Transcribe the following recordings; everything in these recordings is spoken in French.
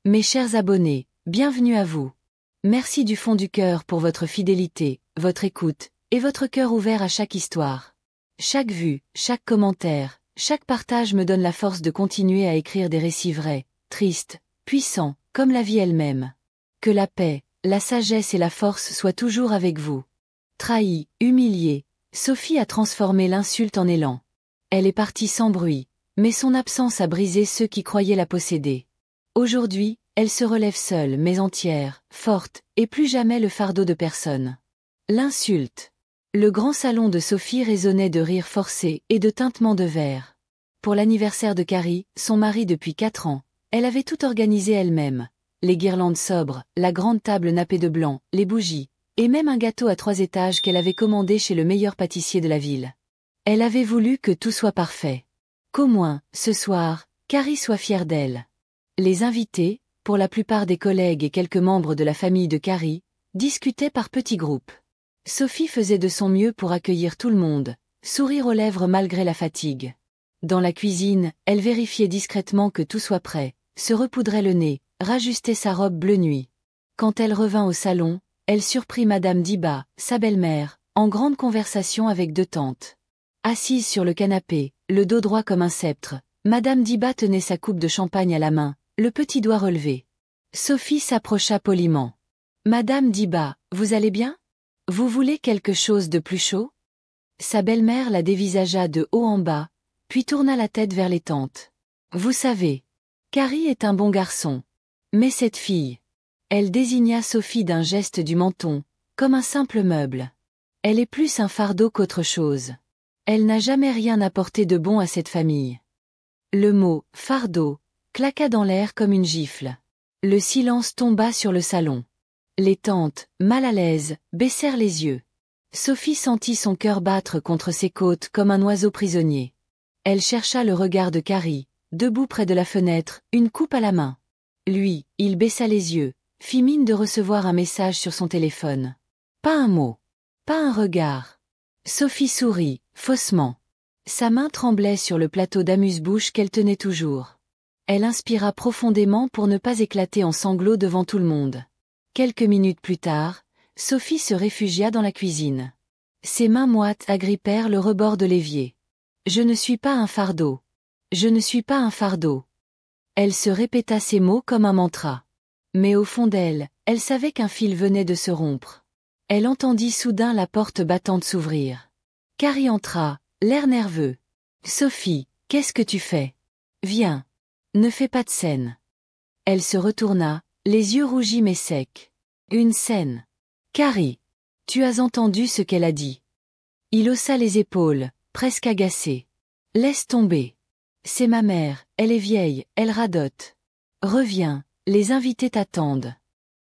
Mes chers abonnés, bienvenue à vous. Merci du fond du cœur pour votre fidélité, votre écoute, et votre cœur ouvert à chaque histoire. Chaque vue, chaque commentaire, chaque partage me donne la force de continuer à écrire des récits vrais, tristes, puissants, comme la vie elle-même. Que la paix, la sagesse et la force soient toujours avec vous. Trahie, humiliée, Sophie a transformé l'insulte en élan. Elle est partie sans bruit, mais son absence a brisé ceux qui croyaient la posséder. Aujourd'hui, elle se relève seule mais entière, forte, et plus jamais le fardeau de personne. L'insulte. Le grand salon de Sophie résonnait de rires forcés et de tintements de verre. Pour l'anniversaire de Carrie, son mari depuis 4 ans, elle avait tout organisé elle-même. Les guirlandes sobres, la grande table nappée de blanc, les bougies, et même un gâteau à 3 étages qu'elle avait commandé chez le meilleur pâtissier de la ville. Elle avait voulu que tout soit parfait. Qu'au moins, ce soir, Carrie soit fière d'elle. Les invités, pour la plupart des collègues et quelques membres de la famille de Carrie, discutaient par petits groupes. Sophie faisait de son mieux pour accueillir tout le monde, sourire aux lèvres malgré la fatigue. Dans la cuisine, elle vérifiait discrètement que tout soit prêt, se repoudrait le nez, rajustait sa robe bleu nuit. Quand elle revint au salon, elle surprit Madame Diba, sa belle-mère, en grande conversation avec 2 tantes. Assise sur le canapé, le dos droit comme un sceptre, Madame Diba tenait sa coupe de champagne à la main, le petit doigt relevé. Sophie s'approcha poliment. « Madame Diba, vous allez bien? Vous voulez quelque chose de plus chaud ?» Sa belle-mère la dévisagea de haut en bas, puis tourna la tête vers les tantes. « Vous savez, Carrie est un bon garçon. Mais cette fille... » Elle désigna Sophie d'un geste du menton, comme un simple meuble. « Elle est plus un fardeau qu'autre chose. Elle n'a jamais rien apporté de bon à cette famille. » Le mot « fardeau » claqua dans l'air comme une gifle. Le silence tomba sur le salon. Les tantes, mal à l'aise, baissèrent les yeux. Sophie sentit son cœur battre contre ses côtes comme un oiseau prisonnier. Elle chercha le regard de Carrie, debout près de la fenêtre, une coupe à la main. Lui, il baissa les yeux, fit mine de recevoir un message sur son téléphone. Pas un mot. Pas un regard. Sophie sourit, faussement. Sa main tremblait sur le plateau d'amuse-bouche qu'elle tenait toujours. Elle inspira profondément pour ne pas éclater en sanglots devant tout le monde. Quelques minutes plus tard, Sophie se réfugia dans la cuisine. Ses mains moites agrippèrent le rebord de l'évier. « Je ne suis pas un fardeau. Je ne suis pas un fardeau. » Elle se répéta ces mots comme un mantra. Mais au fond d'elle, elle savait qu'un fil venait de se rompre. Elle entendit soudain la porte battante s'ouvrir. Carrie entra, l'air nerveux. « Sophie, qu'est-ce que tu fais? Viens. Ne fais pas de scène. » Elle se retourna, les yeux rougis mais secs. « Une scène. Carrie. Tu as entendu ce qu'elle a dit. » Il haussa les épaules, presque agacé. « Laisse tomber. C'est ma mère, elle est vieille, elle radote. Reviens, les invités t'attendent. »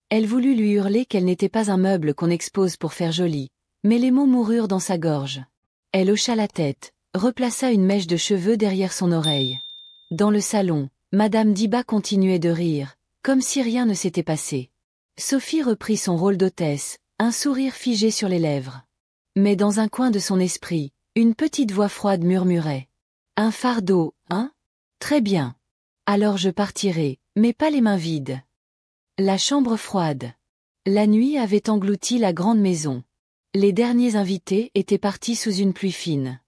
Elle voulut lui hurler qu'elle n'était pas un meuble qu'on expose pour faire joli, mais les mots moururent dans sa gorge. Elle hocha la tête, replaça une mèche de cheveux derrière son oreille. Dans le salon, Madame Diba continuait de rire, comme si rien ne s'était passé. Sophie reprit son rôle d'hôtesse, un sourire figé sur les lèvres. Mais dans un coin de son esprit, une petite voix froide murmurait. « Un fardeau, hein? Très bien. Alors je partirai, mais pas les mains vides. » La chambre froide. La nuit avait englouti la grande maison. Les derniers invités étaient partis sous une pluie fine.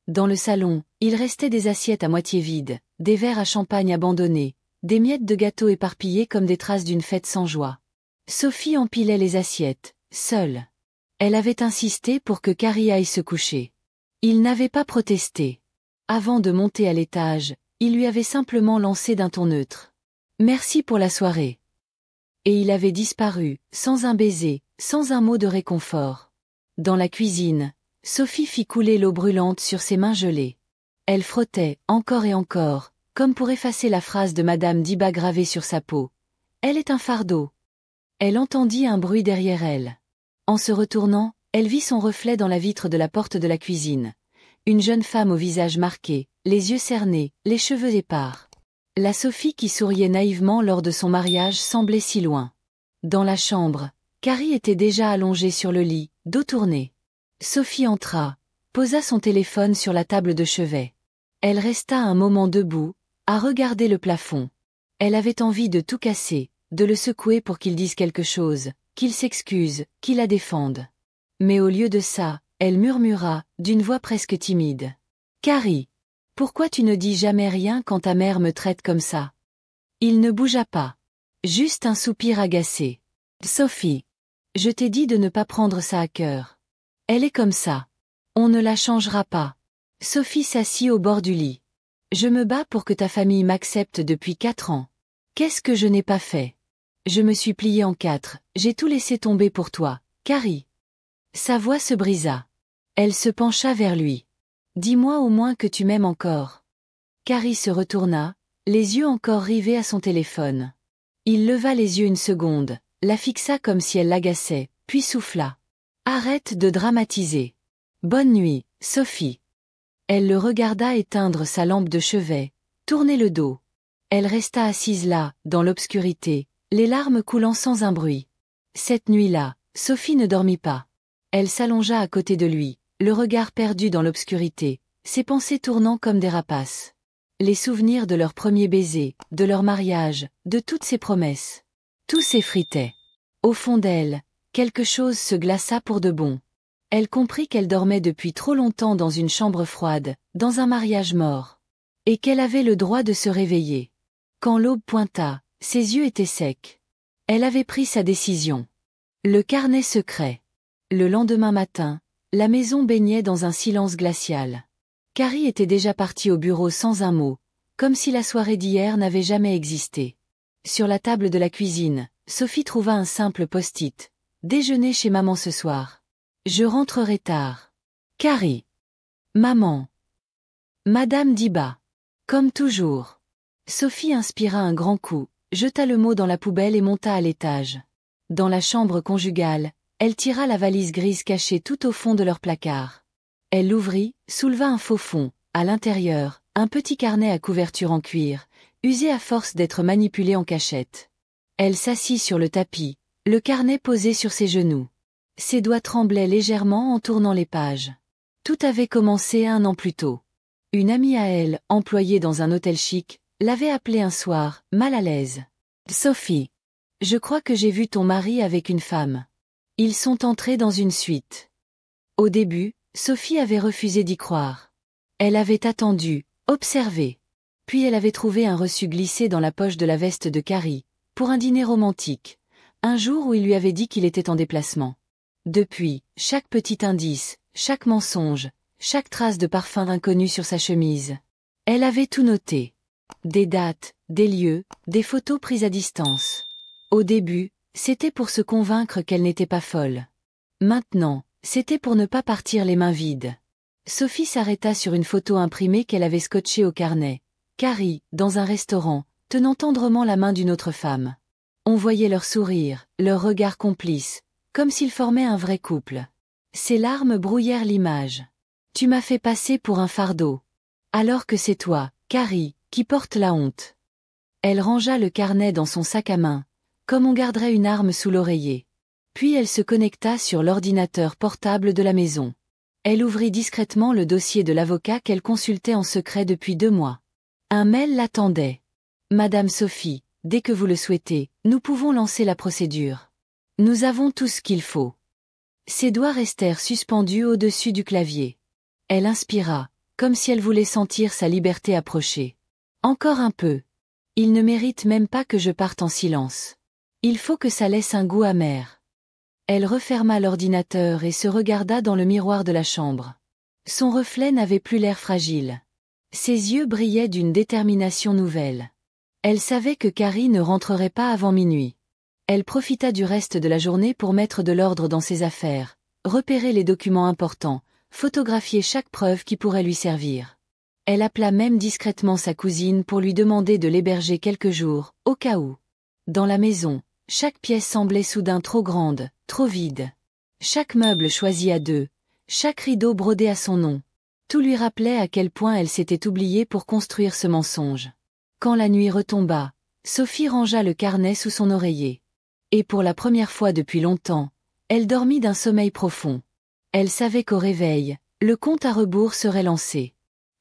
Dans le salon, il restait des assiettes à moitié vides, des verres à champagne abandonnés, des miettes de gâteau éparpillées comme des traces d'une fête sans joie. Sophie empilait les assiettes, seule. Elle avait insisté pour que Carrie aille se coucher. Il n'avait pas protesté. Avant de monter à l'étage, il lui avait simplement lancé d'un ton neutre. « Merci pour la soirée. » Et il avait disparu, sans un baiser, sans un mot de réconfort. Dans la cuisine, Sophie fit couler l'eau brûlante sur ses mains gelées. Elle frottait, encore et encore, comme pour effacer la phrase de Madame Diba gravée sur sa peau. « Elle est un fardeau. » Elle entendit un bruit derrière elle. En se retournant, elle vit son reflet dans la vitre de la porte de la cuisine. Une jeune femme au visage marqué, les yeux cernés, les cheveux épars. La Sophie qui souriait naïvement lors de son mariage semblait si loin. Dans la chambre, Carrie était déjà allongée sur le lit, dos tourné. Sophie entra, posa son téléphone sur la table de chevet. Elle resta un moment debout, à regarder le plafond. Elle avait envie de tout casser, de le secouer pour qu'il dise quelque chose, qu'il s'excuse, qu'il la défende. Mais au lieu de ça, elle murmura, d'une voix presque timide. « Carrie, pourquoi tu ne dis jamais rien quand ta mère me traite comme ça ?» Il ne bougea pas. Juste un soupir agacé. « Sophie, je t'ai dit de ne pas prendre ça à cœur. Elle est comme ça. On ne la changera pas. » Sophie s'assit au bord du lit. « Je me bats pour que ta famille m'accepte depuis 4 ans. Qu'est-ce que je n'ai pas fait? Je me suis pliée en 4, j'ai tout laissé tomber pour toi, Carrie. » Sa voix se brisa. Elle se pencha vers lui. « Dis-moi au moins que tu m'aimes encore. » Carrie se retourna, les yeux encore rivés à son téléphone. Il leva les yeux une seconde, la fixa comme si elle l'agaçait, puis souffla. « Arrête de dramatiser. Bonne nuit, Sophie. » Elle le regarda éteindre sa lampe de chevet, tourner le dos. Elle resta assise là, dans l'obscurité, les larmes coulant sans un bruit. Cette nuit-là, Sophie ne dormit pas. Elle s'allongea à côté de lui, le regard perdu dans l'obscurité, ses pensées tournant comme des rapaces. Les souvenirs de leur premier baiser, de leur mariage, de toutes ses promesses. Tout s'effritait. Au fond d'elle, quelque chose se glaça pour de bon. Elle comprit qu'elle dormait depuis trop longtemps dans une chambre froide, dans un mariage mort. Et qu'elle avait le droit de se réveiller. Quand l'aube pointa, ses yeux étaient secs. Elle avait pris sa décision. Le carnet secret. Le lendemain matin, la maison baignait dans un silence glacial. Carrie était déjà partie au bureau sans un mot, comme si la soirée d'hier n'avait jamais existé. Sur la table de la cuisine, Sophie trouva un simple post-it. « Déjeuner chez maman ce soir. Je rentrerai tard. Carrie. » « Maman. » Madame Diba. Comme toujours. Sophie inspira un grand coup, jeta le mot dans la poubelle et monta à l'étage. Dans la chambre conjugale, elle tira la valise grise cachée tout au fond de leur placard. Elle l'ouvrit, souleva un faux fond, à l'intérieur, un petit carnet à couverture en cuir, usé à force d'être manipulé en cachette. Elle s'assit sur le tapis, le carnet posé sur ses genoux. Ses doigts tremblaient légèrement en tournant les pages. Tout avait commencé 1 an plus tôt. Une amie à elle, employée dans un hôtel chic, l'avait appelée un soir, mal à l'aise. « Sophie, je crois que j'ai vu ton mari avec une femme. Ils sont entrés dans une suite. » Au début, Sophie avait refusé d'y croire. Elle avait attendu, observé. Puis elle avait trouvé un reçu glissé dans la poche de la veste de Carrie, pour un dîner romantique, un jour où il lui avait dit qu'il était en déplacement. Depuis, chaque petit indice, chaque mensonge, chaque trace de parfum inconnu sur sa chemise. Elle avait tout noté. Des dates, des lieux, des photos prises à distance. Au début, c'était pour se convaincre qu'elle n'était pas folle. Maintenant, c'était pour ne pas partir les mains vides. Sophie s'arrêta sur une photo imprimée qu'elle avait scotchée au carnet. Carrie, dans un restaurant, tenant tendrement la main d'une autre femme. On voyait leur sourire, leur regard complice, comme s'ils formaient un vrai couple. Ses larmes brouillèrent l'image. « Tu m'as fait passer pour un fardeau. Alors que c'est toi, Carrie, qui porte la honte. » Elle rangea le carnet dans son sac à main, comme on garderait une arme sous l'oreiller. Puis elle se connecta sur l'ordinateur portable de la maison. Elle ouvrit discrètement le dossier de l'avocat qu'elle consultait en secret depuis 2 mois. Un mail l'attendait. « Madame Sophie, dès que vous le souhaitez, nous pouvons lancer la procédure. Nous avons tout ce qu'il faut. » Ses doigts restèrent suspendus au-dessus du clavier. Elle inspira, comme si elle voulait sentir sa liberté approcher. Encore un peu. Il ne mérite même pas que je parte en silence. Il faut que ça laisse un goût amer. Elle referma l'ordinateur et se regarda dans le miroir de la chambre. Son reflet n'avait plus l'air fragile. Ses yeux brillaient d'une détermination nouvelle. Elle savait que Carrie ne rentrerait pas avant minuit. Elle profita du reste de la journée pour mettre de l'ordre dans ses affaires, repérer les documents importants, photographier chaque preuve qui pourrait lui servir. Elle appela même discrètement sa cousine pour lui demander de l'héberger quelques jours, au cas où. Dans la maison, chaque pièce semblait soudain trop grande, trop vide. Chaque meuble choisi à 2, chaque rideau brodé à son nom. Tout lui rappelait à quel point elle s'était oubliée pour construire ce mensonge. Quand la nuit retomba, Sophie rangea le carnet sous son oreiller. Et pour la première fois depuis longtemps, elle dormit d'un sommeil profond. Elle savait qu'au réveil, le compte à rebours serait lancé.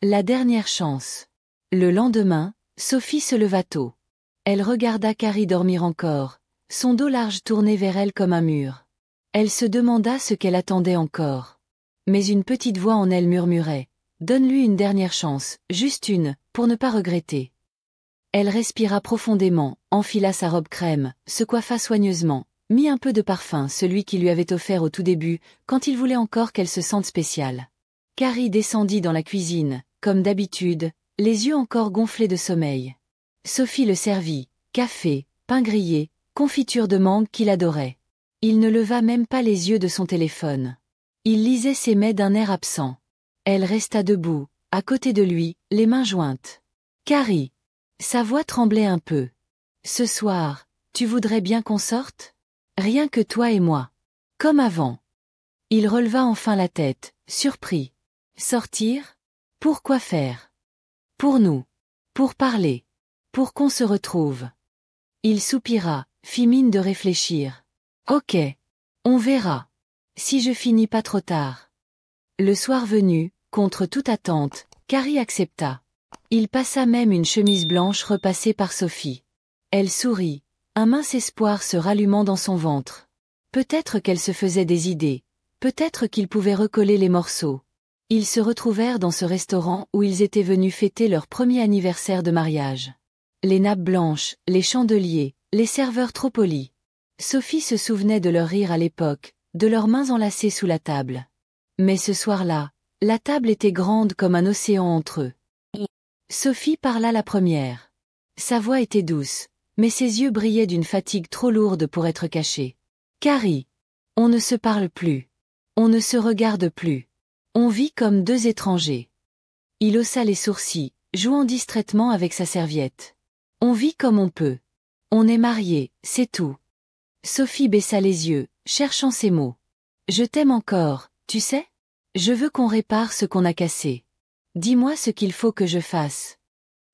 La dernière chance. Le lendemain, Sophie se leva tôt. Elle regarda Carrie dormir encore, son dos large tourné vers elle comme un mur. Elle se demanda ce qu'elle attendait encore. Mais une petite voix en elle murmurait « Donne-lui une dernière chance, juste une, pour ne pas regretter. » Elle respira profondément, enfila sa robe crème, se coiffa soigneusement, mit un peu de parfum, celui qu'il lui avait offert au tout début, quand il voulait encore qu'elle se sente spéciale. Carrie descendit dans la cuisine, comme d'habitude, les yeux encore gonflés de sommeil. Sophie le servit, café, pain grillé, confiture de mangue qu'il adorait. Il ne leva même pas les yeux de son téléphone. Il lisait ses mets d'un air absent. Elle resta debout, à côté de lui, les mains jointes. « Carrie !» Sa voix tremblait un peu. « Ce soir, tu voudrais bien qu'on sorte ? Rien que toi et moi. Comme avant. » Il releva enfin la tête, surpris. « Sortir ? Pour quoi faire ? Pour nous. Pour parler. Pour qu'on se retrouve. » Il soupira, fit mine de réfléchir. « Ok. On verra. Si je finis pas trop tard. » Le soir venu, contre toute attente, Carrie accepta. Il passa même une chemise blanche repassée par Sophie. Elle sourit, un mince espoir se rallumant dans son ventre. Peut-être qu'elle se faisait des idées, peut-être qu'il pouvait recoller les morceaux. Ils se retrouvèrent dans ce restaurant où ils étaient venus fêter leur premier anniversaire de mariage. Les nappes blanches, les chandeliers, les serveurs trop polis. Sophie se souvenait de leur rire à l'époque, de leurs mains enlacées sous la table. Mais ce soir-là, la table était grande comme un océan entre eux. Sophie parla la première. Sa voix était douce, mais ses yeux brillaient d'une fatigue trop lourde pour être cachée. « Carrie, on ne se parle plus. On ne se regarde plus. On vit comme deux étrangers. » Il haussa les sourcils, jouant distraitement avec sa serviette. « On vit comme on peut. On est mariés, c'est tout. » Sophie baissa les yeux, cherchant ses mots. « Je t'aime encore, tu sais ? Je veux qu'on répare ce qu'on a cassé. Dis-moi ce qu'il faut que je fasse. »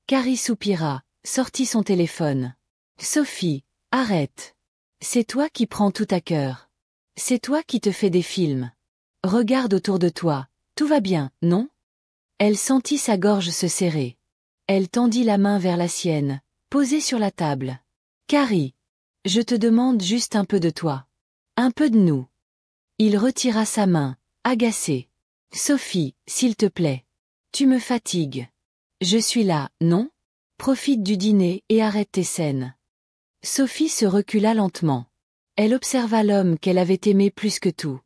Carrie soupira, sortit son téléphone. « Sophie, arrête. C'est toi qui prends tout à cœur. C'est toi qui te fais des films. Regarde autour de toi, tout va bien, non ?» Elle sentit sa gorge se serrer. Elle tendit la main vers la sienne, posée sur la table. « Carrie, je te demande juste un peu de toi. Un peu de nous. » Il retira sa main, agacé. « Sophie, s'il te plaît. Tu me fatigues. Je suis là, non ? Profite du dîner et arrête tes scènes. » Sophie se recula lentement. Elle observa l'homme qu'elle avait aimé plus que tout.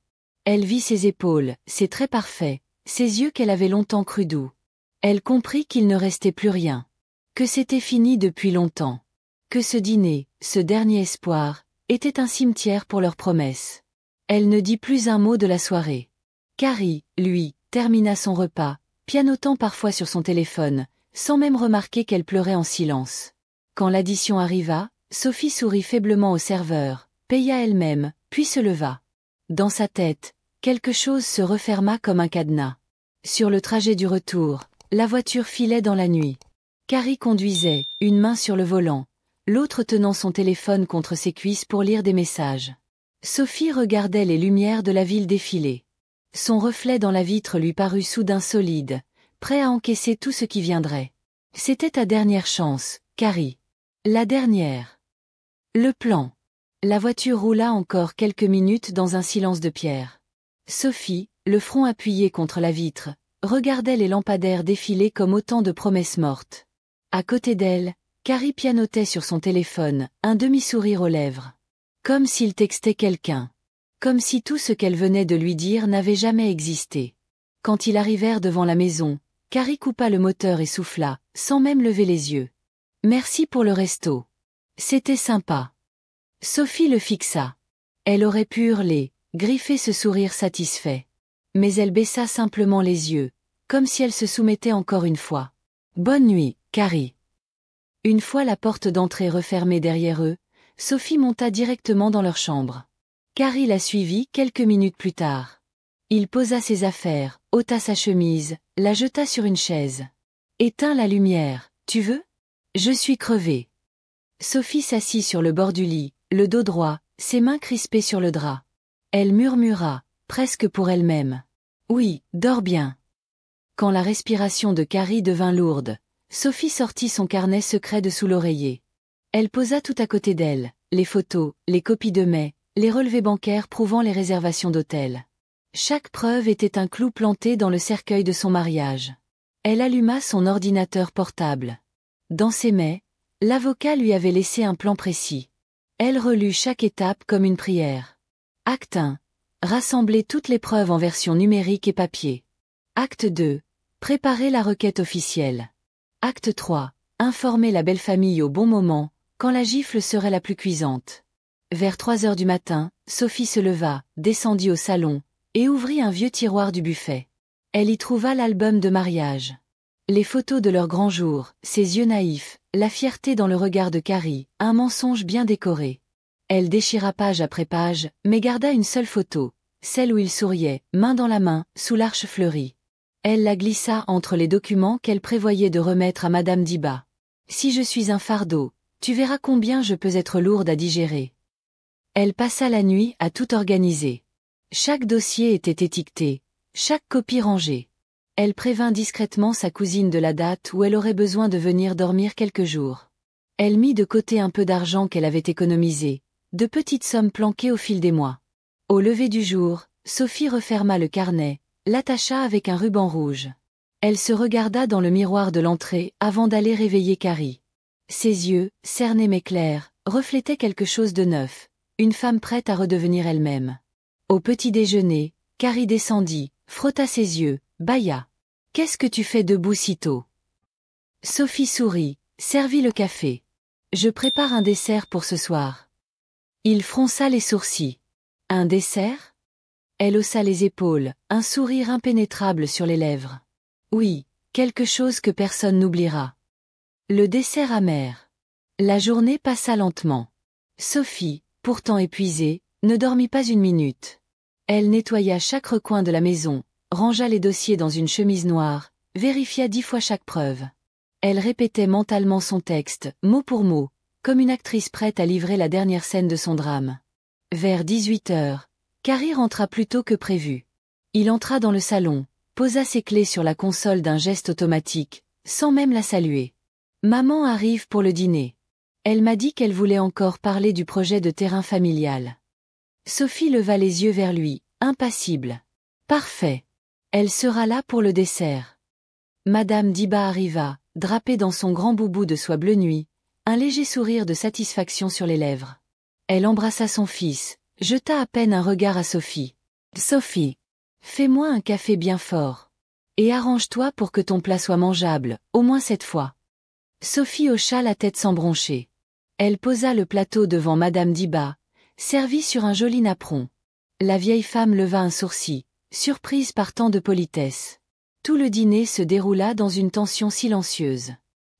Elle vit ses épaules, ses traits parfaits, ses yeux qu'elle avait longtemps crus doux. Elle comprit qu'il ne restait plus rien. Que c'était fini depuis longtemps. Que ce dîner, ce dernier espoir, était un cimetière pour leurs promesses. Elle ne dit plus un mot de la soirée. Carrie, lui, termina son repas, pianotant parfois sur son téléphone, sans même remarquer qu'elle pleurait en silence. Quand l'addition arriva, Sophie sourit faiblement au serveur, paya elle-même, puis se leva. Dans sa tête, quelque chose se referma comme un cadenas. Sur le trajet du retour, la voiture filait dans la nuit. Carrie conduisait, une main sur le volant, l'autre tenant son téléphone contre ses cuisses pour lire des messages. Sophie regardait les lumières de la ville défiler. Son reflet dans la vitre lui parut soudain solide, prêt à encaisser tout ce qui viendrait. C'était ta dernière chance, Carrie. La dernière. Le plan. La voiture roula encore quelques minutes dans un silence de pierre. Sophie, le front appuyé contre la vitre, regardait les lampadaires défiler comme autant de promesses mortes. À côté d'elle, Carrie pianotait sur son téléphone, un demi-sourire aux lèvres. Comme s'il textait quelqu'un. Comme si tout ce qu'elle venait de lui dire n'avait jamais existé. Quand ils arrivèrent devant la maison, Carrie coupa le moteur et souffla, sans même lever les yeux. « Merci pour le resto. C'était sympa. » Sophie le fixa. Elle aurait pu hurler, griffer ce sourire satisfait. Mais elle baissa simplement les yeux, comme si elle se soumettait encore une fois. « Bonne nuit, Carrie. » Une fois la porte d'entrée refermée derrière eux, Sophie monta directement dans leur chambre. Carrie la suivit quelques minutes plus tard. Il posa ses affaires, ôta sa chemise, la jeta sur une chaise. « Éteins la lumière, tu veux ? Je suis crevée. » Sophie s'assit sur le bord du lit, le dos droit, ses mains crispées sur le drap. Elle murmura, presque pour elle-même. « Oui, dors bien. » Quand la respiration de Carrie devint lourde, Sophie sortit son carnet secret de sous l'oreiller. Elle posa tout à côté d'elle, les photos, les copies de mai, les relevés bancaires prouvant les réservations d'hôtel. Chaque preuve était un clou planté dans le cercueil de son mariage. Elle alluma son ordinateur portable. Dans ses mails, l'avocat lui avait laissé un plan précis. Elle relut chaque étape comme une prière. Acte 1. Rassembler toutes les preuves en version numérique et papier. Acte 2. Préparer la requête officielle. Acte 3. Informer la belle famille au bon moment, quand la gifle serait la plus cuisante. Vers 3 heures du matin, Sophie se leva, descendit au salon, et ouvrit un vieux tiroir du buffet. Elle y trouva l'album de mariage. Les photos de leur grand jour, ses yeux naïfs, la fierté dans le regard de Carrie, un mensonge bien décoré. Elle déchira page après page, mais garda une seule photo, celle où il souriait, main dans la main, sous l'arche fleurie. Elle la glissa entre les documents qu'elle prévoyait de remettre à Madame Diba. Si je suis un fardeau, tu verras combien je peux être lourde à digérer. Elle passa la nuit à tout organiser. Chaque dossier était étiqueté, chaque copie rangée. Elle prévint discrètement sa cousine de la date où elle aurait besoin de venir dormir quelques jours. Elle mit de côté un peu d'argent qu'elle avait économisé, de petites sommes planquées au fil des mois. Au lever du jour, Sophie referma le carnet, l'attacha avec un ruban rouge. Elle se regarda dans le miroir de l'entrée avant d'aller réveiller Carrie. Ses yeux, cernés mais clairs, reflétaient quelque chose de neuf, une femme prête à redevenir elle-même. Au petit déjeuner, Carrie descendit, frotta ses yeux, bâilla. « Qu'est-ce que tu fais debout si tôt ?» Sophie sourit, servit le café. « Je prépare un dessert pour ce soir. » Il fronça les sourcils. « Un dessert ?» Elle haussa les épaules, un sourire impénétrable sur les lèvres. « Oui, quelque chose que personne n'oubliera. » Le dessert amer. La journée passa lentement. Sophie, pourtant épuisée, ne dormit pas une minute. Elle nettoya chaque recoin de la maison, rangea les dossiers dans une chemise noire, vérifia 10 fois chaque preuve. Elle répétait mentalement son texte, mot pour mot, comme une actrice prête à livrer la dernière scène de son drame. Vers 18 heures, Carrie rentra plus tôt que prévu. Il entra dans le salon, posa ses clés sur la console d'un geste automatique, sans même la saluer. « Maman arrive pour le dîner. Elle m'a dit qu'elle voulait encore parler du projet de terrain familial. » Sophie leva les yeux vers lui, impassible. « Parfait. Elle sera là pour le dessert. » Madame Diba arriva, drapée dans son grand boubou de soie bleu nuit, un léger sourire de satisfaction sur les lèvres. Elle embrassa son fils, jeta à peine un regard à Sophie. « Sophie, fais-moi un café bien fort. Et arrange-toi pour que ton plat soit mangeable, au moins cette fois. » Sophie hocha la tête sans broncher. Elle posa le plateau devant Madame Diba, servi sur un joli napperon. La vieille femme leva un sourcil, surprise par tant de politesse. Tout le dîner se déroula dans une tension silencieuse.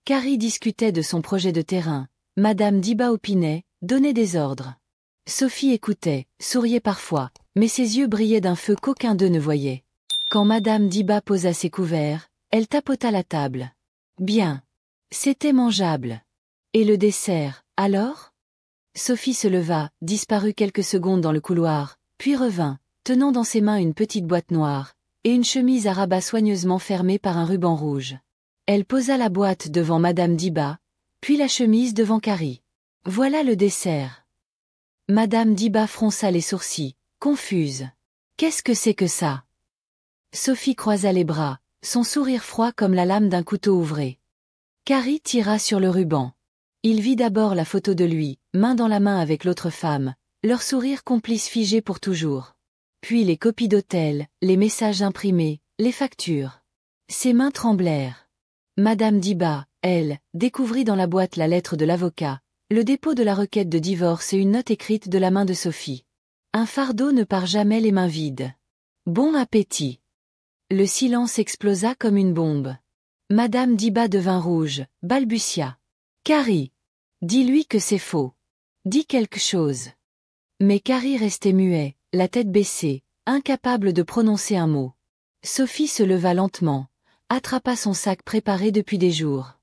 Carrie discutait de son projet de terrain, Madame Diba opinait, donnait des ordres. Sophie écoutait, souriait parfois, mais ses yeux brillaient d'un feu qu'aucun d'eux ne voyait. Quand Madame Diba posa ses couverts, elle tapota la table. Bien. C'était mangeable. Et le dessert, alors ? Sophie se leva, disparut quelques secondes dans le couloir, puis revint, tenant dans ses mains une petite boîte noire, et une chemise à rabat soigneusement fermée par un ruban rouge. Elle posa la boîte devant Madame Diba, puis la chemise devant Carrie. Voilà le dessert. Madame Diba fronça les sourcils, confuse. Qu'est-ce que c'est que ça ? Sophie croisa les bras, son sourire froid comme la lame d'un couteau ouvré. Carrie tira sur le ruban. Il vit d'abord la photo de lui, main dans la main avec l'autre femme, leur sourire complice figé pour toujours. Puis les copies d'hôtel, les messages imprimés, les factures. Ses mains tremblèrent. Madame Diba, elle, découvrit dans la boîte la lettre de l'avocat, le dépôt de la requête de divorce et une note écrite de la main de Sophie. Un fardeau ne part jamais les mains vides. Bon appétit. Le silence explosa comme une bombe. Madame Diba devint rouge, balbutia. Carrie, dis-lui que c'est faux. Dis quelque chose. Mais Carrie restait muet, la tête baissée, incapable de prononcer un mot. Sophie se leva lentement, attrapa son sac préparé depuis des jours.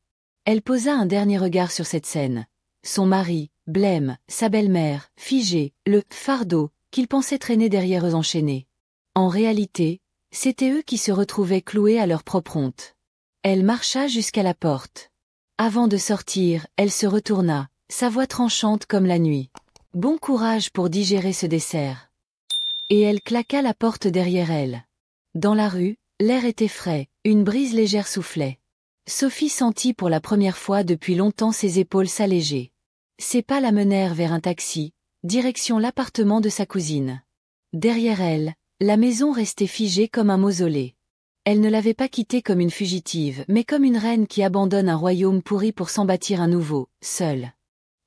Elle posa un dernier regard sur cette scène. Son mari, blême, sa belle-mère, figée, le « fardeau » qu'il pensait traîner derrière eux enchaînés. En réalité, c'étaient eux qui se retrouvaient cloués à leur propre honte. Elle marcha jusqu'à la porte. Avant de sortir, elle se retourna, sa voix tranchante comme la nuit. Bon courage pour digérer ce dessert. Et elle claqua la porte derrière elle. Dans la rue, l'air était frais, une brise légère soufflait. Sophie sentit pour la première fois depuis longtemps ses épaules s'alléger. Ses pas la menèrent vers un taxi, direction l'appartement de sa cousine. Derrière elle, la maison restait figée comme un mausolée. Elle ne l'avait pas quittée comme une fugitive, mais comme une reine qui abandonne un royaume pourri pour s'en bâtir un nouveau, seule.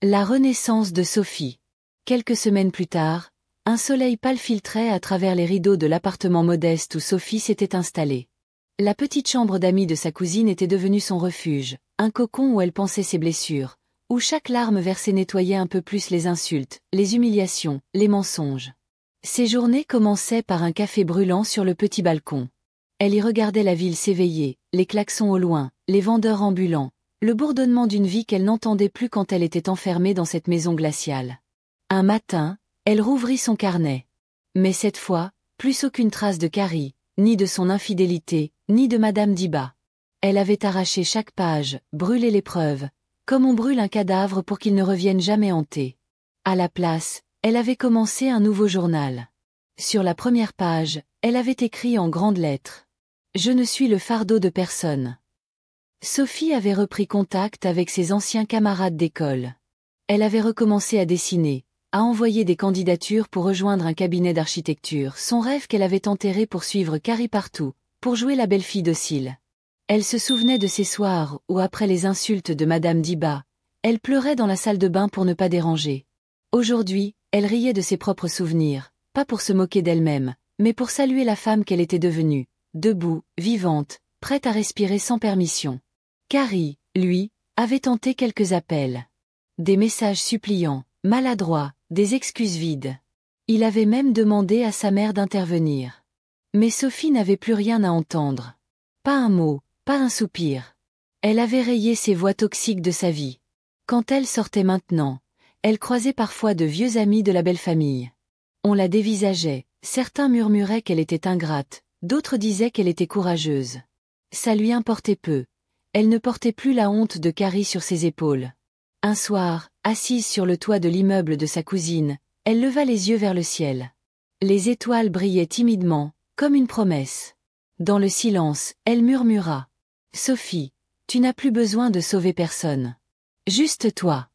La renaissance de Sophie. Quelques semaines plus tard, un soleil pâle filtrait à travers les rideaux de l'appartement modeste où Sophie s'était installée. La petite chambre d'amis de sa cousine était devenue son refuge, un cocon où elle pansait ses blessures, où chaque larme versée nettoyait un peu plus les insultes, les humiliations, les mensonges. Ses journées commençaient par un café brûlant sur le petit balcon. Elle y regardait la ville s'éveiller, les klaxons au loin, les vendeurs ambulants, le bourdonnement d'une vie qu'elle n'entendait plus quand elle était enfermée dans cette maison glaciale. Un matin, elle rouvrit son carnet. Mais cette fois, plus aucune trace de Carrie, ni de son infidélité, ni de Madame Diba. Elle avait arraché chaque page, brûlé les preuves, comme on brûle un cadavre pour qu'il ne revienne jamais hanter. À la place, elle avait commencé un nouveau journal. Sur la première page, elle avait écrit en grandes lettres. Je ne suis le fardeau de personne. Sophie avait repris contact avec ses anciens camarades d'école. Elle avait recommencé à dessiner, à envoyer des candidatures pour rejoindre un cabinet d'architecture, son rêve qu'elle avait enterré pour suivre Carrie partout, pour jouer la belle fille docile. Elle se souvenait de ces soirs où, après les insultes de Madame Diba, elle pleurait dans la salle de bain pour ne pas déranger. Aujourd'hui, elle riait de ses propres souvenirs, pas pour se moquer d'elle-même, mais pour saluer la femme qu'elle était devenue, debout, vivante, prête à respirer sans permission. Carrie, lui, avait tenté quelques appels. Des messages suppliants, maladroits, des excuses vides. Il avait même demandé à sa mère d'intervenir. Mais Sophie n'avait plus rien à entendre. Pas un mot, pas un soupir. Elle avait rayé ces voix toxiques de sa vie. Quand elle sortait maintenant, elle croisait parfois de vieux amis de la belle famille. On la dévisageait, certains murmuraient qu'elle était ingrate, d'autres disaient qu'elle était courageuse. Ça lui importait peu. Elle ne portait plus la honte de Carrie sur ses épaules. Un soir, assise sur le toit de l'immeuble de sa cousine, elle leva les yeux vers le ciel. Les étoiles brillaient timidement, comme une promesse. Dans le silence, elle murmura. « Sophie, tu n'as plus besoin de sauver personne. Juste toi. »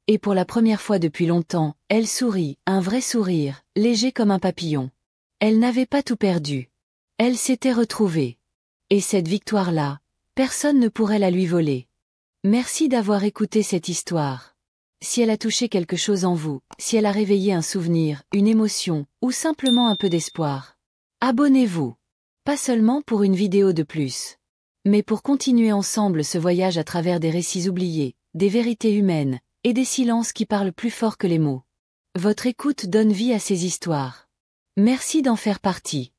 Et pour la première fois depuis longtemps, elle sourit, un vrai sourire, léger comme un papillon. Elle n'avait pas tout perdu. Elle s'était retrouvée. Et cette victoire-là, personne ne pourrait la lui voler. Merci d'avoir écouté cette histoire. Si elle a touché quelque chose en vous, si elle a réveillé un souvenir, une émotion, ou simplement un peu d'espoir, abonnez-vous. Pas seulement pour une vidéo de plus, mais pour continuer ensemble ce voyage à travers des récits oubliés, des vérités humaines, et des silences qui parlent plus fort que les mots. Votre écoute donne vie à ces histoires. Merci d'en faire partie.